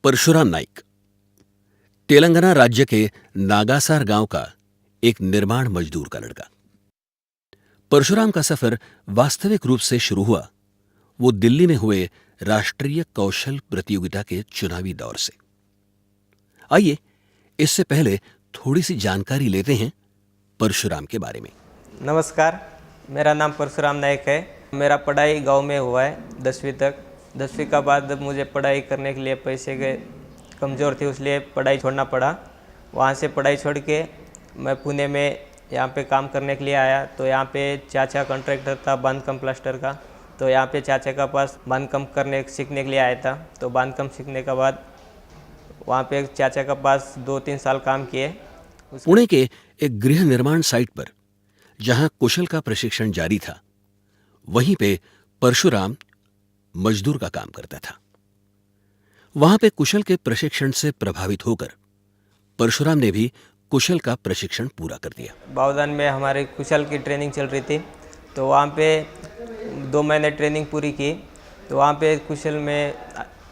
परशुराम नाइक तेलंगाना राज्य के नागासार गांव का एक निर्माण मजदूर का लड़का। परशुराम का सफर वास्तविक रूप से शुरू हुआ वो दिल्ली में हुए राष्ट्रीय कौशल प्रतियोगिता के चुनावी दौर से। आइए इससे पहले थोड़ी सी जानकारी लेते हैं परशुराम के बारे में। नमस्कार, मेरा नाम परशुराम नाइक है। मेरा पढ़ाई गांव में हुआ है 10वीं तक। 10वीं का बाद मुझे पढ़ाई करने के लिए पैसे के कमज़ोर थी, इसलिए पढ़ाई छोड़ना पड़ा। वहाँ से पढ़ाई छोड़ के मैं पुणे में यहाँ पे काम करने के लिए आया। तो यहाँ पे चाचा कॉन्ट्रैक्टर था बांधकाम प्लास्टर का, तो यहाँ पे चाचा का पास बांधकाम सीखने के लिए आया था। तो बांधकाम सीखने के बाद वहाँ पे चाचा का पास 2-3 साल काम किए। पुणे के एक गृह निर्माण साइट पर जहां कुशल का प्रशिक्षण जारी था, वहीं पे परशुराम मजदूर का काम करता था। वहां पे कुशल के प्रशिक्षण से प्रभावित होकर परशुराम ने भी कुशल का प्रशिक्षण पूरा कर दिया। बावदान में हमारे कुशल की ट्रेनिंग चल रही थी, तो वहाँ पे 2 महीने ट्रेनिंग पूरी की। तो वहाँ पे कुशल में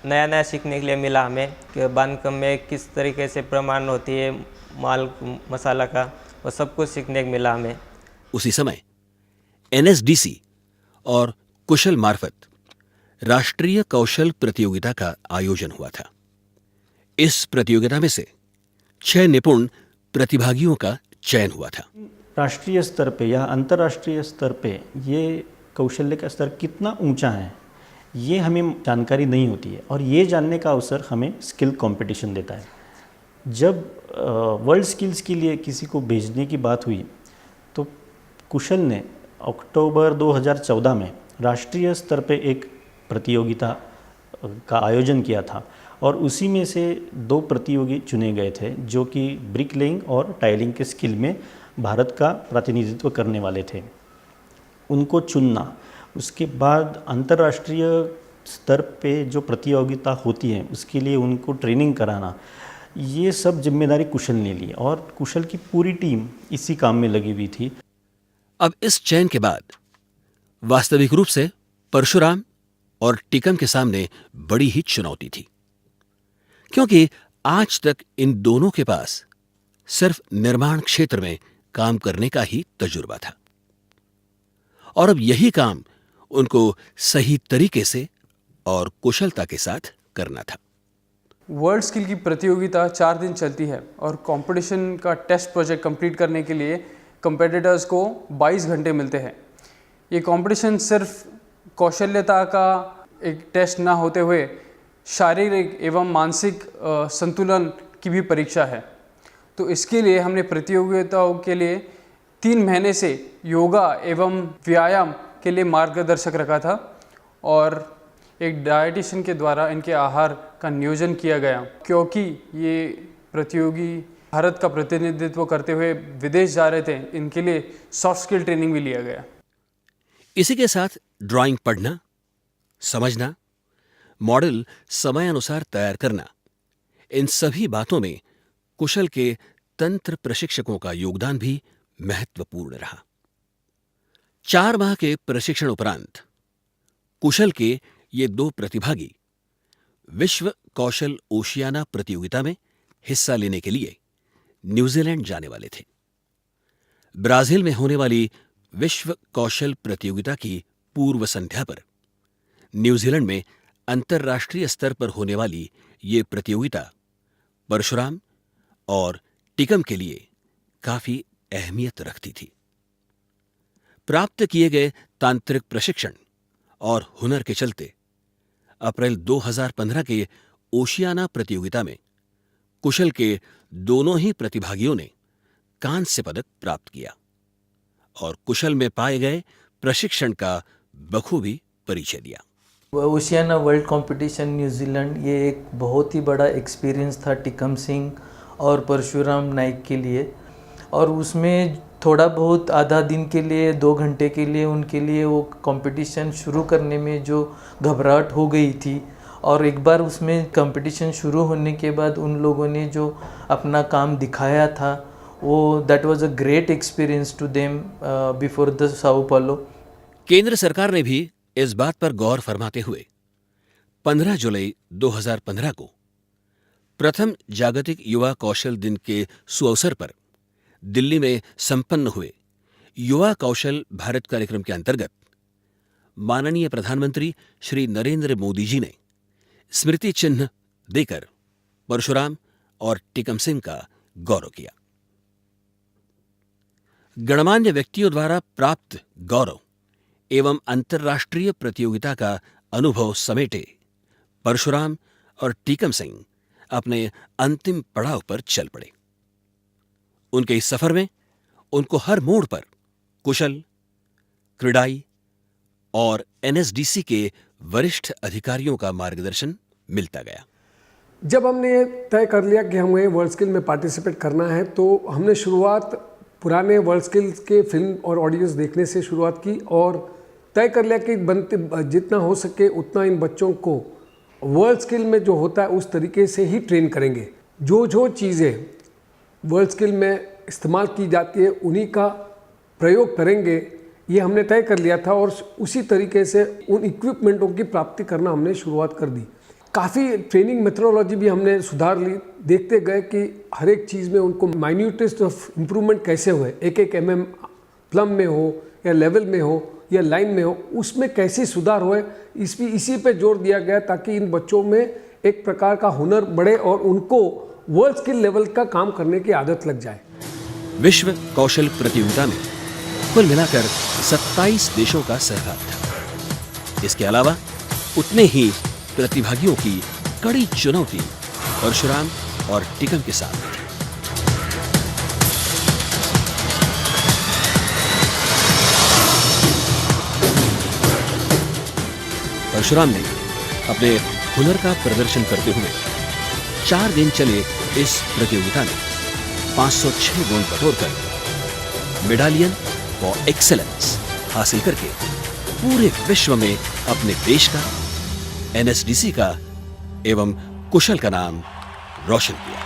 नया सीखने के लिए मिला हमें कि बांधकाम में किस तरीके से प्रमाण होती है माल मसाला का, वो सब कुछ सीखने को मिला हमें। उसी समय एनएसडीसी और कुशल मार्फत राष्ट्रीय कौशल प्रतियोगिता का आयोजन हुआ था। इस प्रतियोगिता में से 6 निपुण प्रतिभागियों का चयन हुआ था। राष्ट्रीय स्तर पे या अंतर्राष्ट्रीय स्तर पे ये कौशल्य का स्तर कितना ऊंचा है, ये हमें जानकारी नहीं होती है, और ये जानने का अवसर हमें स्किल कंपटीशन देता है। जब वर्ल्ड स्किल्स के लिए किसी को भेजने की बात हुई तो कुशल ने अक्टूबर 2014 में राष्ट्रीय स्तर पे एक प्रतियोगिता का आयोजन किया था, और उसी में से 2 प्रतियोगी चुने गए थे जो कि ब्रिक लेइंग और टाइलिंग के स्किल में भारत का प्रतिनिधित्व करने वाले थे। उनको चुनना, उसके बाद अंतर्राष्ट्रीय स्तर पे जो प्रतियोगिता होती है उसके लिए उनको ट्रेनिंग कराना, ये सब जिम्मेदारी कुशल ने ली, और कुशल की पूरी टीम इसी काम में लगी हुई थी। अब इस चयन के बाद वास्तविक रूप से परशुराम और टिकम के सामने बड़ी ही चुनौती थी, क्योंकि आज तक इन दोनों के पास सिर्फ निर्माण क्षेत्र में काम करने का ही तजुर्बा था, और अब यही काम उनको सही तरीके से और कुशलता के साथ करना था। वर्ल्ड स्किल की प्रतियोगिता 4 दिन चलती है, और कंपटीशन का टेस्ट प्रोजेक्ट कंप्लीट करने के लिए कंपेटिटर्स को 22 घंटे मिलते हैं। ये कंपटीशन सिर्फ कौशल्यता का एक टेस्ट ना होते हुए शारीरिक एवं मानसिक संतुलन की भी परीक्षा है। तो इसके लिए हमने प्रतियोगिताओं के लिए 3 महीने से योगा एवं व्यायाम के लिए मार्गदर्शक रखा था, और एक डाइटिशियन के द्वारा इनके आहार का नियोजन किया गया, क्योंकि ये प्रतियोगी भारत का प्रतिनिधित्व करते हुए विदेश जा रहे थे। इनके लिए सॉफ्ट स्किल ट्रेनिंग भी लिया गया। इसी के साथ ड्राइंग पढ़ना, समझना, मॉडल समय अनुसार तैयार करना, इन सभी बातों में कुशल के तंत्र प्रशिक्षकों का योगदान भी महत्वपूर्ण रहा। 4 माह के प्रशिक्षण उपरांत कुशल के ये 2 प्रतिभागी विश्व कौशल ओशियाना प्रतियोगिता में हिस्सा लेने के लिए न्यूजीलैंड जाने वाले थे। ब्राजील में होने वाली विश्व कौशल प्रतियोगिता की पूर्व संध्या पर न्यूजीलैंड में अंतर्राष्ट्रीय स्तर पर होने वाली ये प्रतियोगिता परशुराम और टिकम के लिए काफी अहमियत रखती थी। प्राप्त किए गए तांत्रिक प्रशिक्षण और हुनर के चलते अप्रैल 2015 के ओशियाना प्रतियोगिता में कुशल के दोनों ही प्रतिभागियों ने कांस्य पदक प्राप्त किया, और कुशल में पाए गए प्रशिक्षण का बखूबी परिचय दिया। ओशियाना वर्ल्ड कंपटीशन न्यूजीलैंड, ये एक बहुत ही बड़ा एक्सपीरियंस था टिकम सिंह और परशुराम नाइक के लिए, और उसमें थोड़ा बहुत आधा दिन के लिए 2 घंटे के लिए उनके लिए वो कंपटीशन शुरू करने में जो घबराहट हो गई थी, और एक बार उसमें कंपटीशन शुरू होने के बाद उन लोगों ने जो अपना काम दिखाया था, वो that was a great experience to them before the Sao Paulo. केंद्र सरकार ने भी इस बात पर गौर फरमाते हुए 15 जुलाई 2015 को प्रथम जागतिक युवा कौशल दिन के सुअवसर पर दिल्ली में संपन्न हुए युवा कौशल भारत कार्यक्रम के अंतर्गत माननीय प्रधानमंत्री श्री नरेंद्र मोदी जी ने स्मृति चिन्ह देकर परशुराम और टिकम सिंह का गौरव किया। गणमान्य व्यक्तियों द्वारा प्राप्त गौरव एवं अंतर्राष्ट्रीय प्रतियोगिता का अनुभव समेटे परशुराम और टीकम सिंह अपने अंतिम पड़ाव पर चल पड़े। उनके इस सफर में उनको हर मोड़ पर कुशल, क्रीडाई और एनएसडीसी के वरिष्ठ अधिकारियों का मार्गदर्शन मिलता गया। जब हमने ये तय कर लिया कि हमें वर्ल्ड स्किल में पार्टिसिपेट करना है तो हमने शुरुआत पुराने वर्ल्ड स्किल्स के फिल्म और ऑडियोज देखने से शुरुआत की और तय कर लिया कि जितना हो सके उतना इन बच्चों को वर्ल्ड स्किल में जो होता है उस तरीके से ही ट्रेन करेंगे। जो चीज़ें वर्ल्ड स्किल में इस्तेमाल की जाती है उन्हीं का प्रयोग करेंगे, ये हमने तय कर लिया था और उसी तरीके से उन इक्विपमेंटों की प्राप्ति करना हमने शुरुआत कर दी। काफ़ी ट्रेनिंग मेथडोलॉजी भी हमने सुधार ली, देखते गए कि हर एक चीज़ में उनको माइन्यूटेस्ट ऑफ इम्प्रूवमेंट कैसे हुए, एक mm प्लम में हो या लेवल में हो या लाइन में हो, उसमें कैसे सुधार हुए, इसी पे जोर दिया गया ताकि इन बच्चों में एक प्रकार का हुनर बढ़े और उनको वर्ल्ड स्किल लेवल का काम करने की आदत लग जाए। विश्व कौशल प्रतियोगिता में कुल मिलाकर 27 देशों का सहभाग था। इसके अलावा उतने ही प्रतिभागियों की कड़ी चुनौती परशुराम और टिकम के साथ थी। परशुराम ने अपने हुनर का प्रदर्शन करते हुए 4 दिन चले इस प्रतियोगिता में 506 गुण बटोरकर मेडालियन फॉर एक्सेलेंस हासिल करके पूरे विश्व में अपने देश का, एनएसडीसी का एवं कुशल का नाम रोशन किया।